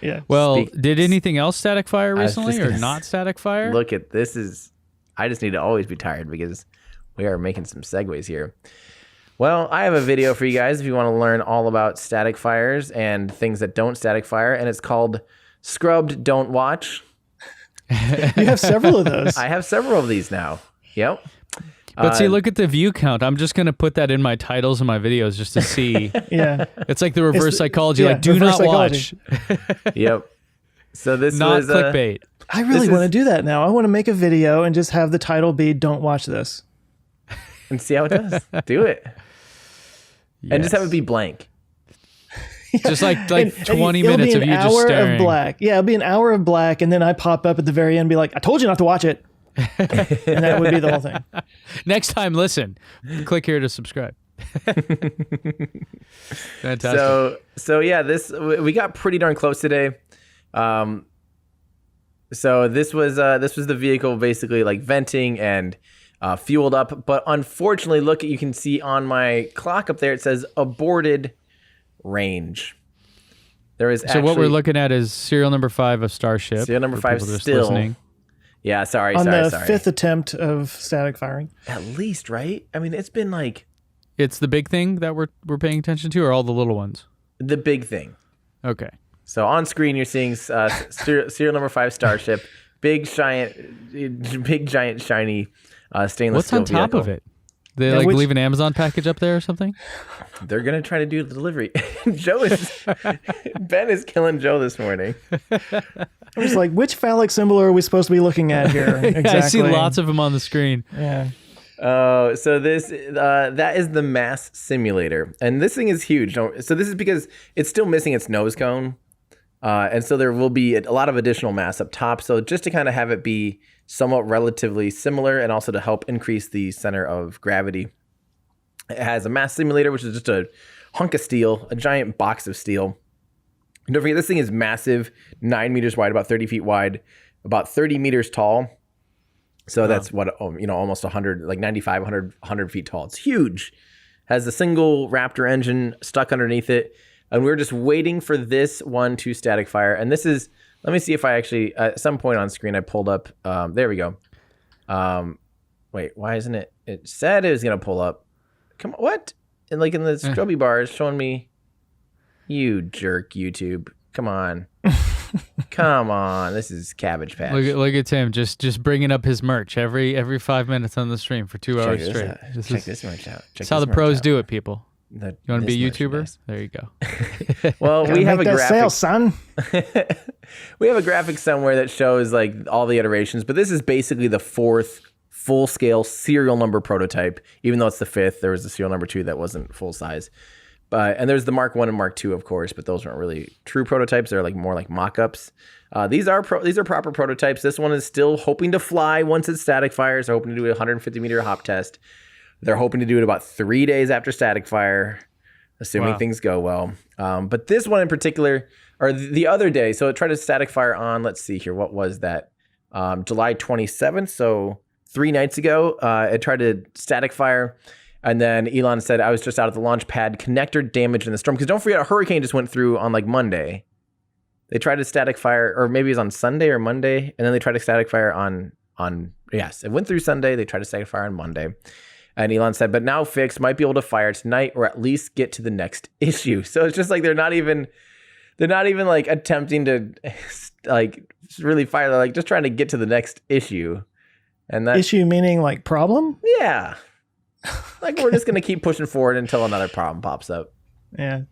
Yeah. Well, did anything else static fire recently or not static fire? Look at this I just need to always be tired because we are making some segues here. Well, I have a video for you guys if you want to learn all about static fires and things that don't static fire, and it's called Scrubbed Don't Watch. You have several of those. I have several of these now. Yep. But see, look at the view count. I'm just going to put that in my titles of my videos just to see. Yeah. It's like the reverse psychology, like do not watch. Yep. So this not was clickbait. I really want to do that now. I want to make a video and just have the title be "Don't watch this," and see how it does. Do it. Yes. And just have it be blank. Just like 20 minutes of you just staring. Of black. Yeah, it'll be an hour of black, and then I pop up at the very end and be like, I told you not to watch it. And that would be the whole thing. Next time, listen. Click here to subscribe. Fantastic. So yeah, we got pretty darn close today. So this was the vehicle basically like venting and fueled up, but unfortunately, you can see on my clock up there it says aborted range. There is so what we're looking at is serial number 5 of Starship. Serial number 5 still listening. Yeah, sorry. On the 5th attempt of static firing. At least, right? I mean, it's been like... It's the big thing that we're paying attention to, or all the little ones? The big thing. Okay. So on screen, you're seeing serial number 5 Starship, big giant, shiny stainless steel What's on top vehicle. of it? They leave an Amazon package up there or something? They're going to try to do the delivery. Ben is killing Joe this morning. I was like, which phallic symbol are we supposed to be looking at here? Exactly. I see lots of them on the screen. Yeah. So that is the mass simulator. And this thing is huge. So this is because it's still missing its nose cone. And so there will be a lot of additional mass up top. So just to kind of have it be somewhat relatively similar and also to help increase the center of gravity, it has a mass simulator, which is just a hunk of steel, a giant box of steel. And don't forget, this thing is massive, 9 meters wide, about 30 feet wide, about 30 meters tall. So that's almost 100, like 95, 100 feet tall. It's huge. Has a single Raptor engine stuck underneath it. And we're just waiting for this one to static fire. And this is, let me see if I actually, at some point on screen, I pulled up, there we go. Wait, why isn't it? It said it was going to pull up. Come on, what? And like in the scrubby bar, it's showing me, you jerk, YouTube. Come on. Come on. This is Cabbage Patch. Look at Tim just bringing up his merch every 5 minutes on the stream for 2 hours straight. Check this merch out. That's how the pros do it, people. You want to be a YouTuber? There you go. Well, we have a graphic. Sale, son. We have a graphic somewhere that shows like all the iterations, but this is basically the 4th full-scale serial number prototype. Even though it's the 5th, there was the serial number 2 that wasn't full size. And there's the Mark 1 and Mark 2, of course, but those aren't really true prototypes. They're like more like mock-ups. These are proper prototypes. This one is still hoping to fly once it's static fires. They're hoping to do a 150-meter hop test. They're hoping to do it about 3 days after static fire, assuming things go well. But this one in particular, or the other day, so it tried to static fire on, let's see here, what was that? July 27th, so 3 nights ago, it tried to static fire. And then Elon said, I was just out at the launch pad, connector damage in the storm. Because don't forget, a hurricane just went through on like Monday. They tried to static fire, or maybe it was on Sunday or Monday. And then they tried to static fire yes, it went through Sunday. They tried to static fire on Monday. And Elon said, but now fixed, might be able to fire tonight or at least get to the next issue. So it's just like they're not even like attempting to like really fire. They're like just trying to get to the next issue. And that issue meaning like problem? Yeah. Like we're just going to keep pushing forward until another problem pops up. Yeah.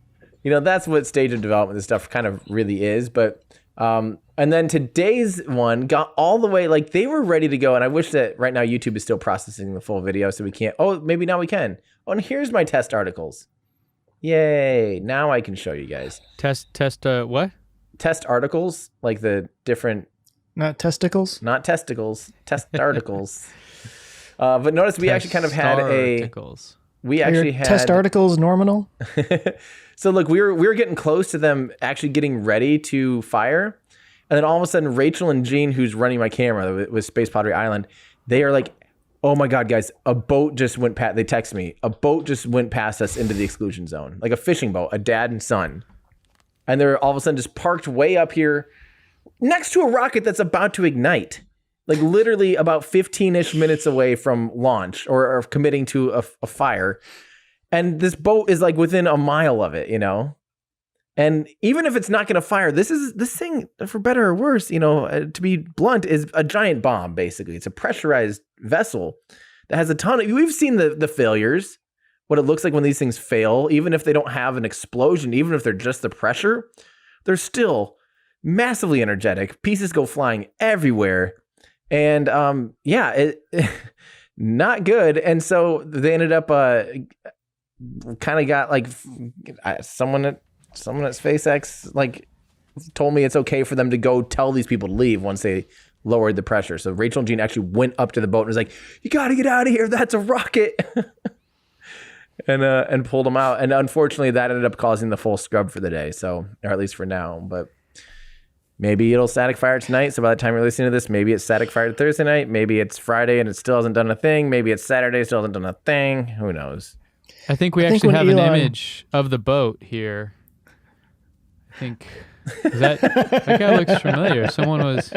That's what stage of development this stuff kind of really is. But and then today's one got all the way, like they were ready to go. And I wish that right now YouTube is still processing the full video so we can't. Oh, maybe now we can. Oh, and here's my test articles. Yay. Now I can show you guys. Test what? Test articles, like the different. Not testicles? Not testicles. Test articles. But notice we actually kind of had test articles nominal. So look, we were getting close to them actually getting ready to fire. And then all of a sudden, Rachel and Jean, who's running my camera with Space Pottery Island, they are like, oh my God, guys, a boat just went past. They text me, a boat just went past us into the exclusion zone, like a fishing boat, a dad and son. and they're all of a sudden just parked way up here next to a rocket that's about to ignite. Like literally about 15-ish minutes away from launch or committing to a fire. And this boat is like within a mile of it, you know? And even if it's not going to fire, this thing, for better or worse, you know, to be blunt, is a giant bomb, basically. It's a pressurized vessel that has a ton of, we've seen the failures, what it looks like when these things fail, even if they don't have an explosion, even if they're just the pressure, they're still massively energetic. Pieces go flying everywhere. And not good. And so they ended up kind of got like someone at SpaceX like told me it's okay for them to go tell these people to leave once they lowered the pressure. So Rachel and Gene actually went up to the boat and was like, "You got to get out of here. That's a rocket." and pulled them out. And unfortunately, that ended up causing the full scrub for the day. So, or at least for now, but. Maybe it'll static fire tonight. So by the time you're listening to this, maybe it's static fire Thursday night. Maybe it's Friday and it still hasn't done a thing. Maybe it's Saturday, still hasn't done a thing. Who knows? I think we actually have an image of the boat here. I think that guy looks familiar. Someone was.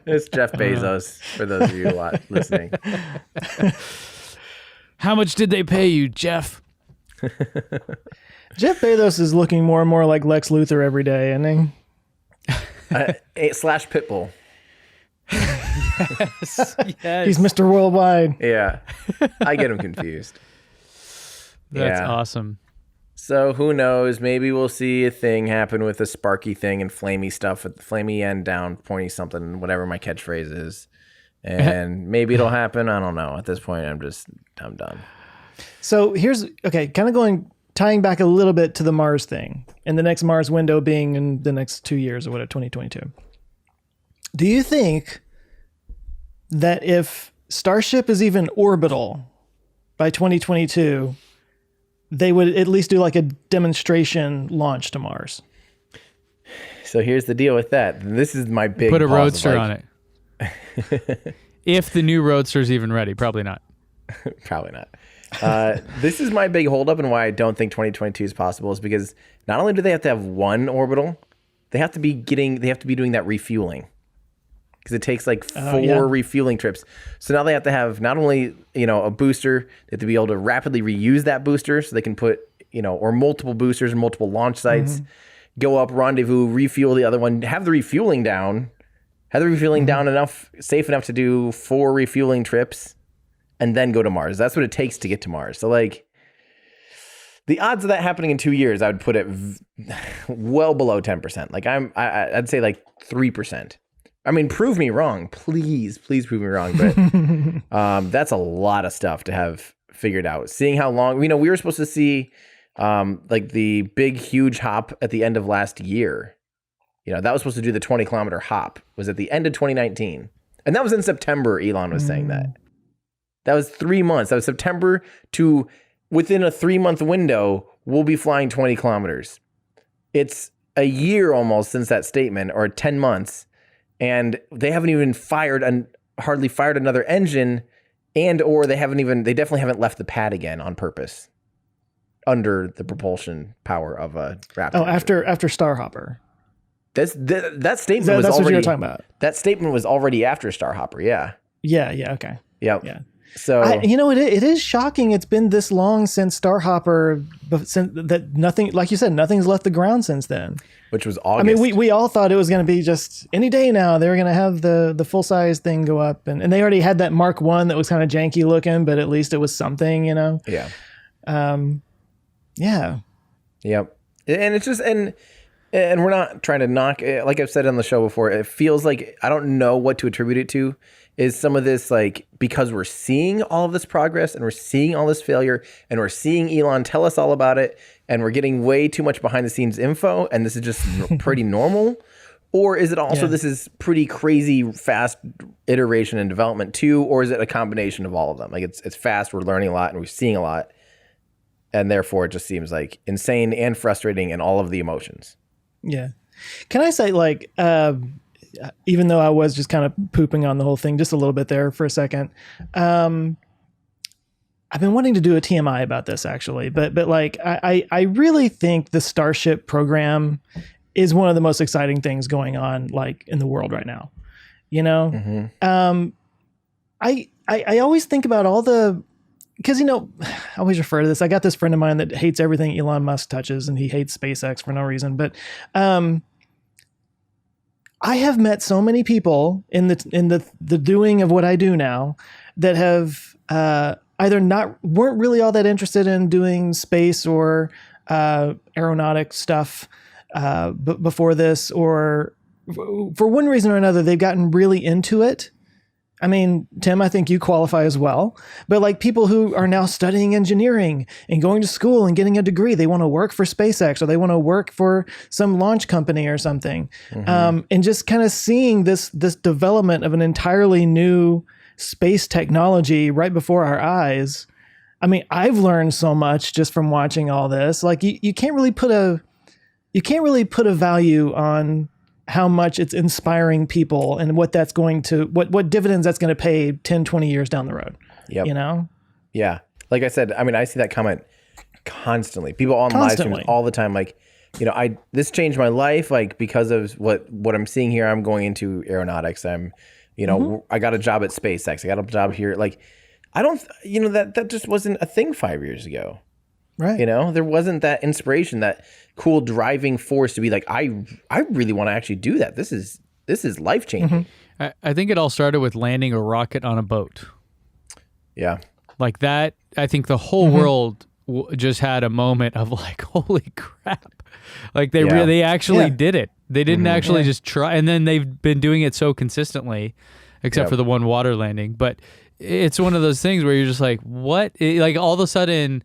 It's Jeff Bezos, for those of you listening. How much did they pay you, Jeff? Jeff Bezos is looking more and more like Lex Luthor every day, isn't he? / Pitbull. Yes. He's Mr. Worldwide. Yeah. I get him confused. That's awesome. So who knows? Maybe we'll see a thing happen with the sparky thing and flamey stuff at the flamey end down, pointy something, whatever my catchphrase is. And maybe it'll happen. I don't know. At this point, I'm done. So tying back a little bit to the Mars thing, and the next Mars window being in the next 2 years or whatever, 2022. Do you think that if Starship is even orbital by 2022, they would at least do like a demonstration launch to Mars? So here's the deal with that. This is my big put a Roadster on it. If the new Roadster is even ready, probably not. Probably not. This is my big holdup and why I don't think 2022 is possible is because not only do they have to have one orbital, they have to be doing that refueling because it takes like four refueling trips. So now they have to have not only, you know, a booster, they have to be able to rapidly reuse that booster so they can put, you know, or multiple boosters and multiple launch sites, go up, rendezvous, refuel the other one, have the refueling down enough, safe enough to do 4 refueling trips. And then go to Mars. That's what it takes to get to Mars. So, like, the odds of that happening in 2 years, I would put it well below 10%. Like, I'd say like 3%. I mean, prove me wrong, please prove me wrong. But that's a lot of stuff to have figured out. Seeing how long, you know, we were supposed to see like the big, huge hop at the end of last year. You know, that was supposed to do the 20-kilometer hop. Was at the end of 2019, and that was in September. Elon was saying that. That was 3 months. That was September to within a 3-month window, we'll be flying 20 kilometers. It's a year almost since that statement, or 10 months, and they haven't even hardly fired another engine, or they definitely haven't left the pad again on purpose under the propulsion power of a Raptor. Oh, after Starhopper. That statement that's already, what you were talking about. That statement was already after Starhopper, yeah. Yeah, okay. Yep. Yeah. So it is shocking. It's been this long since Starhopper, that nothing, like you said, nothing's left the ground since then. Which was August. I mean, we all thought it was going to be just any day now. They were going to have the full size thing go up, and they already had that Mark 1 that was kind of janky looking, but at least it was something, you know. Yeah. Yeah. Yep. And it's just and we're not trying to knock it. Like I've said on the show before, it feels like I don't know what to attribute it to. Is some of this like because we're seeing all of this progress and we're seeing all this failure and we're seeing Elon tell us all about it and we're getting way too much behind the scenes info and this is just pretty normal? Or is it also this is pretty crazy fast iteration and development too? Or is it a combination of all of them? Like it's fast, we're learning a lot and we're seeing a lot. And therefore it just seems like insane and frustrating and all of the emotions. Yeah. Can I say like, even though I was just kind of pooping on the whole thing just a little bit there for a second, I've been wanting to do a TMI about this actually, but like I really think the Starship program is one of the most exciting things going on like in the world right now. You know, I always think about all the, because, you know, I always refer to this. I got this friend of mine that hates everything Elon Musk touches, and he hates SpaceX for no reason. But I have met so many people in the doing of what I do now that have either weren't really all that interested in doing space or aeronautic stuff before this, or for one reason or another, they've gotten really into it. I mean, Tim, I think you qualify as well, but like people who are now studying engineering and going to school and getting a degree, they want to work for SpaceX or they want to work for some launch company or something. And just kind of seeing this development of an entirely new space technology right before our eyes. I mean, I've learned so much just from watching all this. Like you can't really put a value on how much it's inspiring people and what that's going to, what dividends that's going to pay 10, 20 years down the road. Yep. You know? Yeah. Like I said, I mean, I see that comment constantly. People on live streams all the time. Like, you know, this changed my life. Like because of what I'm seeing here, I'm going into aeronautics. I'm, you know, I got a job at SpaceX. I got a job here. Like, I don't, you know, that just wasn't a thing 5 years ago. Right. You know, there wasn't that inspiration, that cool driving force to be like, I really want to actually do that. This is life changing. I think it all started with landing a rocket on a boat. Yeah. Like that, I think the whole world just had a moment of like, holy crap. Like they actually did it. They didn't actually just try. And then they've been doing it so consistently, except for the one water landing. But it's one of those things where you're just like, what? Like all of a sudden,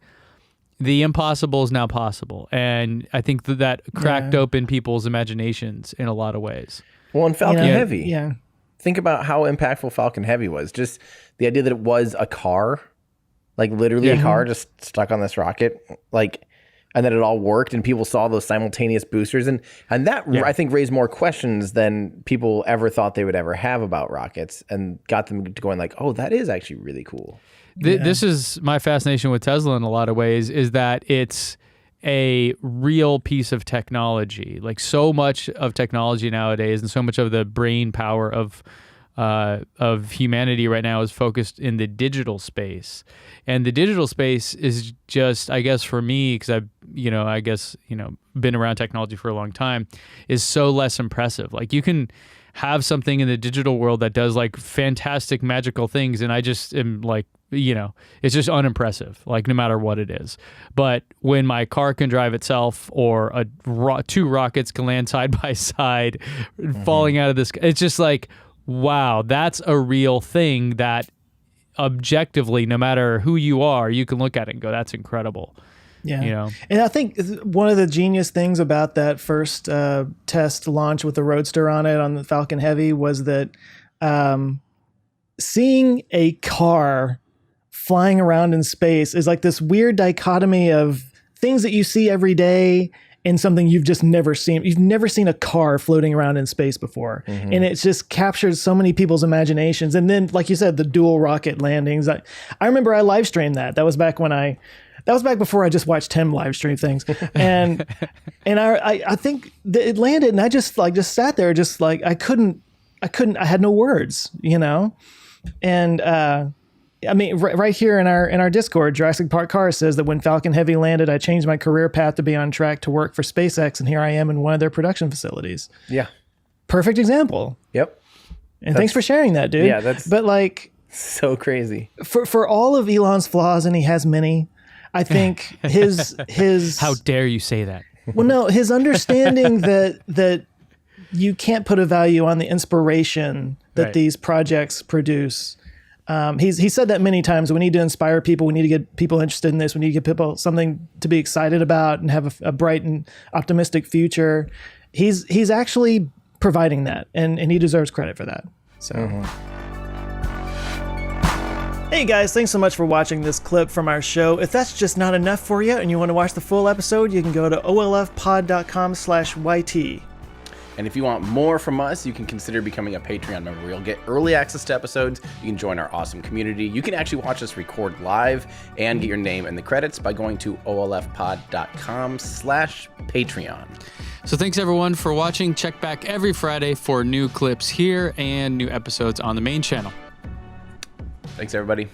the impossible is now possible. And I think that cracked open people's imaginations in a lot of ways. Well, and Falcon Heavy. Yeah. Think about how impactful Falcon Heavy was. Just the idea that it was a car, like literally a car just stuck on this rocket, like, and that it all worked and people saw those simultaneous boosters. And that I think raised more questions than people ever thought they would ever have about rockets, and got them to going like, oh, that is actually really cool. This is my fascination with Tesla in a lot of ways, is that it's a real piece of technology. Like so much of technology nowadays and so much of the brain power of humanity right now is focused in the digital space. And the digital space is just, I guess for me, because I've, been around technology for a long time, is so less impressive. Like you can have something in the digital world that does like fantastic magical things, and I just am like, it's just unimpressive, like no matter what it is. But when my car can drive itself, or two rockets can land side by side, falling out of this, it's just like, wow, that's a real thing that objectively, no matter who you are, you can look at it and go, that's incredible. Yeah. And I think one of the genius things about that first test launch with the Roadster on it, on the Falcon Heavy, was that seeing a car flying around in space is like this weird dichotomy of things that you see every day and something you've just never seen. You've never seen a car floating around in space before. And it's just captured so many people's imaginations. And then, like you said, the dual rocket landings. I remember I live streamed that. That was back before I just watched Tim live stream things. And I think that it landed, and I just sat there, just like I had no words, And I mean, right here in our Discord, Jurassic Park Car says that when Falcon Heavy landed, I changed my career path to be on track to work for SpaceX, and here I am in one of their production facilities. Yeah. Perfect example. Yep. And thanks for sharing that, dude. Yeah, but like so crazy. For all of Elon's flaws, and he has many, I think his How dare you say that? Well, no, his understanding that you can't put a value on the inspiration that these projects produce. He said that many times. We need to inspire people. We need to get people interested in this. We need to give people something to be excited about and have a bright and optimistic future. He's actually providing that, and he deserves credit for that. So. Hey guys, thanks so much for watching this clip from our show. If that's just not enough for you and you want to watch the full episode, you can go to olfpod.com/YT. And if you want more from us, you can consider becoming a Patreon member. You'll get early access to episodes. You can join our awesome community. You can actually watch us record live and get your name in the credits by going to olfpod.com/Patreon. So thanks everyone for watching. Check back every Friday for new clips here and new episodes on the main channel. Thanks, everybody.